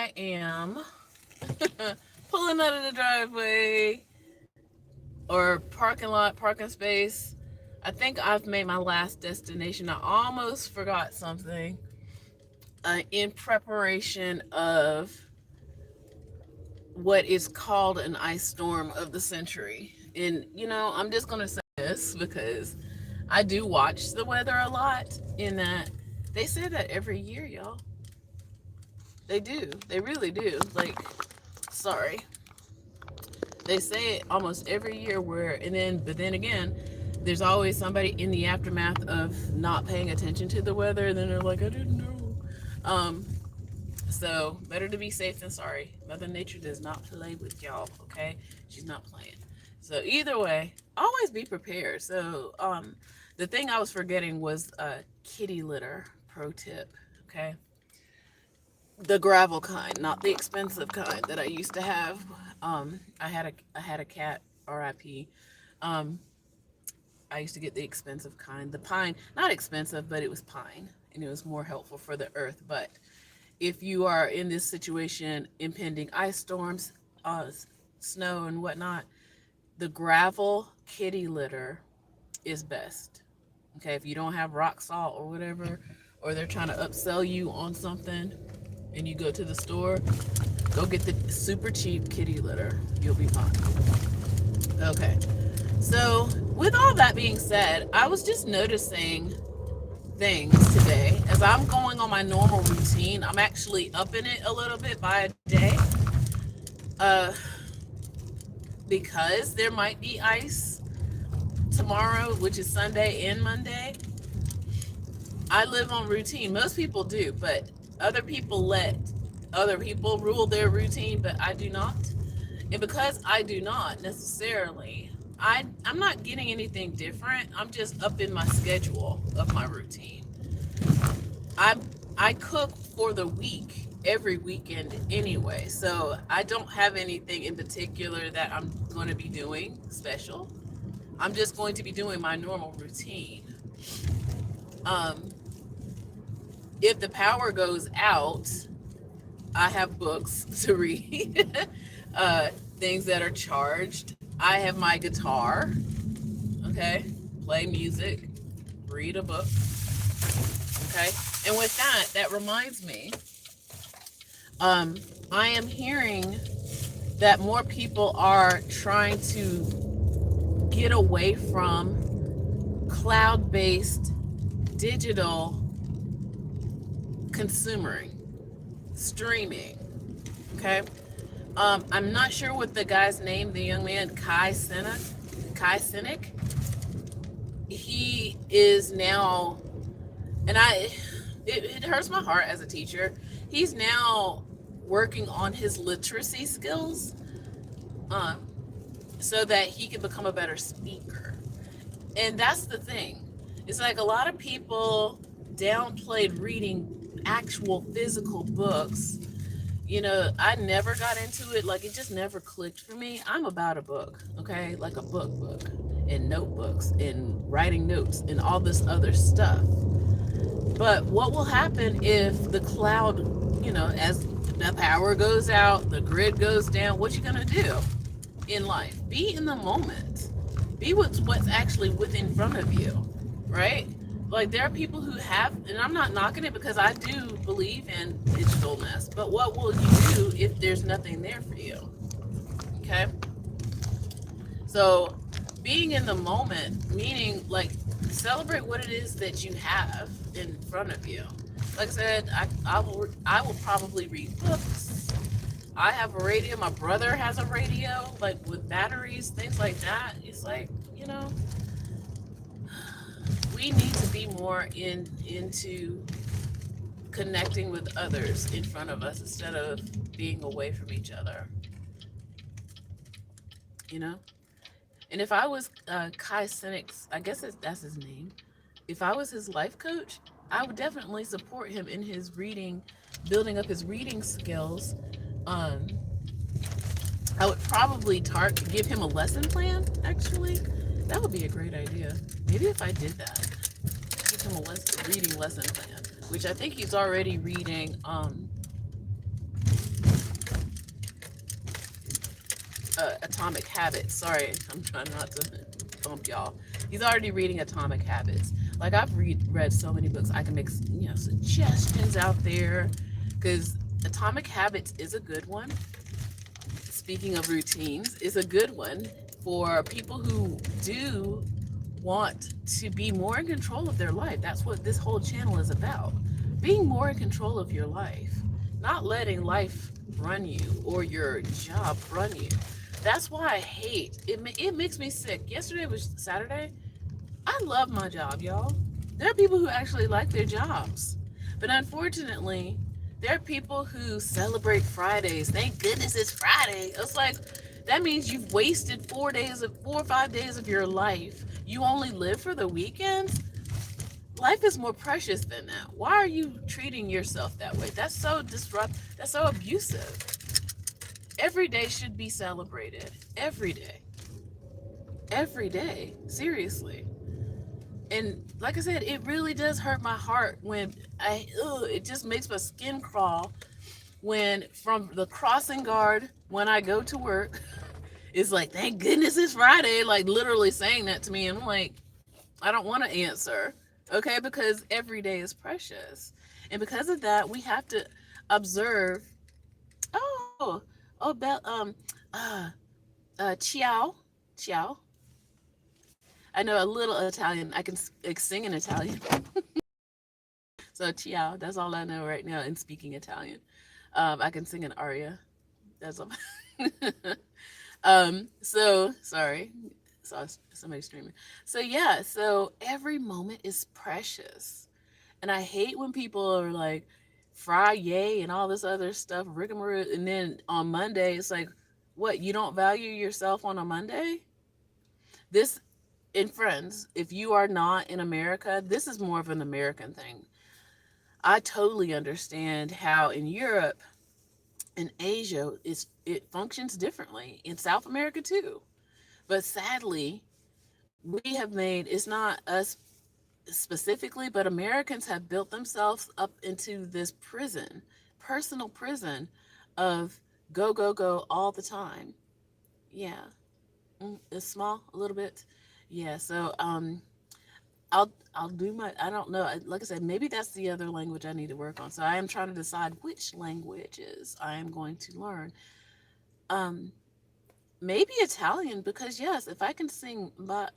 I am pulling out of the driveway or parking lot, parking space. I think I've made my last destination. I almost forgot something in preparation of what is called an ice storm of the century. And, I'm just going to say this because I do watch the weather a lot, in that they say that every year, y'all. They do. They really do. Like, sorry. They say it almost every year but then again, there's always somebody in the aftermath of not paying attention to the weather, and then they're like, I didn't know. Um, so better to be safe than sorry. Mother Nature does not play with y'all, okay? She's not playing. So either way, always be prepared. So the thing I was forgetting was kitty litter pro tip, okay? The gravel kind, not the expensive kind that I used to have. I had a cat, R.I.P. Um, I used to get the expensive kind, the pine, not expensive, but it was pine, and it was more helpful for the earth. But if you are in this situation, impending ice storms, snow and whatnot, the gravel kitty litter is best. Okay, if you don't have rock salt or whatever, or they're trying to upsell you on something, and you go to the store, go get the super cheap kitty litter. You'll be fine. Okay. So, with all that being said, I was just noticing things today as I'm going on my normal routine. I'm actually upping it a little bit by a day, uh, because there might be ice tomorrow, which is Sunday and Monday. I live on routine. Most people do, but other people let other people rule their routine, but I do not. And because I do not necessarily, I'm not getting anything different. I'm just up in my schedule of my routine. I I cook for the week every weekend anyway, so I don't have anything in particular that I'm going to be doing special. I'm just going to be doing my normal routine. Um, if the power goes out, I have books to read, uh, things that are charged. I have my guitar, okay? Play music, read a book, okay? And with that, that reminds me, um, I am hearing that more people are trying to get away from cloud based digital consuming, streaming, okay? I'm not sure what the guy's name, the young man, Kai Cenat. He is now, and it hurts my heart as a teacher. He's now working on his literacy skills, um, so that he can become a better speaker. And that's the thing. It's like a lot of people downplayed reading actual physical books. I never got into it. Like, it just never clicked for me. I'm about a book, okay? Like a book, and notebooks, and writing notes, and all this other stuff. But what will happen if the cloud, as the power goes out, the grid goes down, what you gonna do in life? Be in the moment. Be with what's actually within front of you, right? Like, there are people who have, and I'm not knocking it because I do believe in digitalness, but what will you do if there's nothing there for you? Okay? So, being in the moment, meaning, like, celebrate what it is that you have in front of you. Like I said, I will probably read books. I have a radio. My brother has a radio, like with batteries, things like that. It's like, we need to be more into connecting with others in front of us instead of being away from each other. You know. And if I was Kai Cenat's, I guess that's his name. If I was his life coach, I would definitely support him in his reading, building up his reading skills. Um, I would probably give him a lesson plan. Actually, that would be a great idea. Maybe if I did that, give him a reading lesson plan, which I think he's already reading. Atomic Habits. Sorry, I'm trying not to bump y'all. He's already reading Atomic Habits. Like I've read so many books. I can make suggestions out there because Atomic Habits is a good one. Speaking of routines, is a good one for people who do want to be more in control of their life. That's what this whole channel is about. Being more in control of your life, not letting life run you or your job run you. That's why I hate it. It makes me sick. Yesterday was Saturday. I love my job, y'all. There are people who actually like their jobs. But unfortunately, there are people who celebrate Fridays. Thank goodness it's Friday. It's like that means you've wasted 4 or 5 days of your life. You only live for the weekends. Life is more precious than that. Why are you treating yourself that way? That's so disruptive. That's so abusive. Every day should be celebrated. Every day. Every day. Seriously. And like I said, it really does hurt my heart when it just makes my skin crawl when from the crossing guard when I go to work, it's like, thank goodness it's Friday, like literally saying that to me. And I'm like, I don't want to answer, okay? Because every day is precious. And because of that, we have to observe, oh, oh, ciao, ciao. I know a little Italian. I can sing in Italian. So ciao, that's all I know right now in speaking Italian. I can sing an aria. That's all. So sorry. Saw somebody streaming. So yeah, so every moment is precious. And I hate when people are like Friday and all this other stuff, rigmarole, and then on Monday it's like, what, you don't value yourself on a Monday? This, in friends, if you are not in America, this is more of an American thing. I totally understand how in Europe and Asia it functions differently. In South America too. But sadly, we have made, it's not us specifically, but Americans have built themselves up into this prison, personal prison of go, go, go all the time. Yeah. It's small a little bit. Yeah. So I'll do my, I don't know. Like I said, maybe that's the other language I need to work on. So I am trying to decide which languages I am going to learn. Um Maybe Italian, because yes, if I can sing by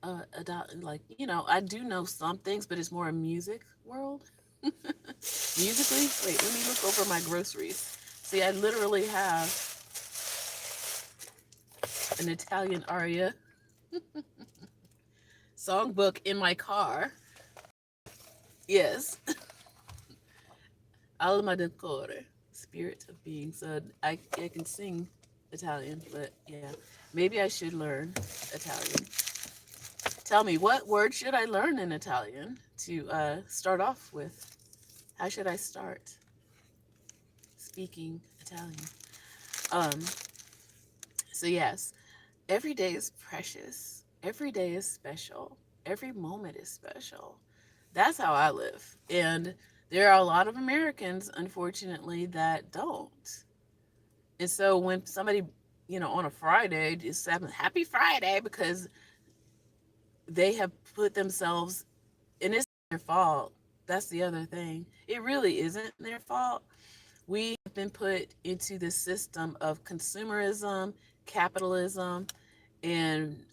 like, I do know some things, but it's more a music world. Musically, wait, let me look over my groceries. See, I literally have an Italian aria songbook in my car. Yes. Alma del Core, spirit of being. So I can sing Italian, but yeah, maybe I should learn Italian. Tell me, what word should I learn in Italian to start off with? How should I start speaking Italian? Um, so yes, every day is precious. Every day is special. Every moment is special. That's how I live. And there are a lot of Americans, unfortunately, that don't. And so when somebody, on a Friday, just happy Friday, because they have put themselves, and it's their fault. That's the other thing. It really isn't their fault. We have been put into this system of consumerism, capitalism, and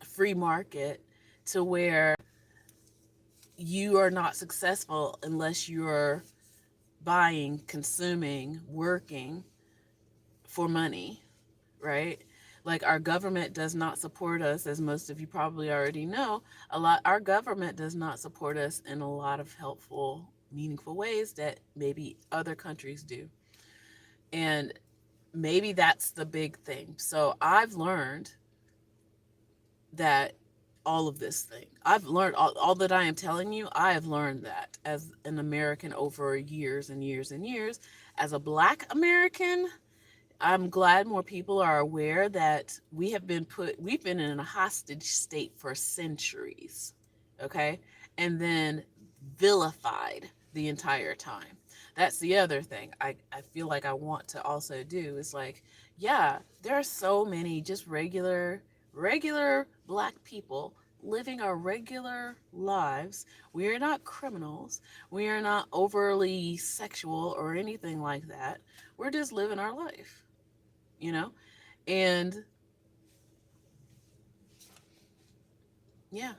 free market, to where you are not successful unless you're buying, consuming, working for money, right? Like our government does not support us, as most of you probably already know. Our government does not support us in a lot of helpful, meaningful ways that maybe other countries do. And maybe that's the big thing. So I've learned that all of this thing, I've learned all that I am telling you, I have learned that as an American over years and years and years. As a Black American, I'm glad more people are aware that we've been in a hostage state for centuries, okay? And then vilified the entire time. That's the other thing I feel like I want to also do is like, yeah, there are so many just regular black people living our regular lives. We are not criminals. We are not overly sexual or anything like that. We're just living our life, you know? And yeah.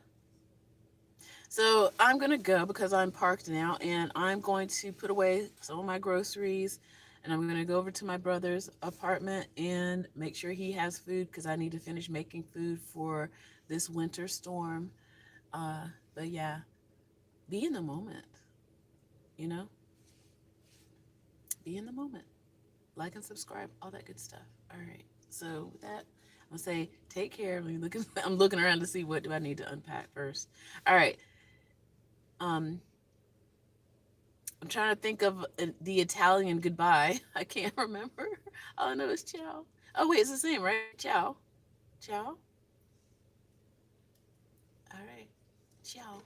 So I'm going to go because I'm parked now and I'm going to put away some of my groceries and I'm going to go over to my brother's apartment and make sure he has food because I need to finish making food for this winter storm. But yeah, be in the moment, you know? Be in the moment. Like and subscribe, all that good stuff. All right. So with that, I'm gonna say take care. I'm looking around to see what do I need to unpack first. All right. Um, I'm trying to think of the Italian goodbye. I can't remember. All I know is ciao. Oh wait, it's the same, right? Ciao. Ciao. All right. Ciao.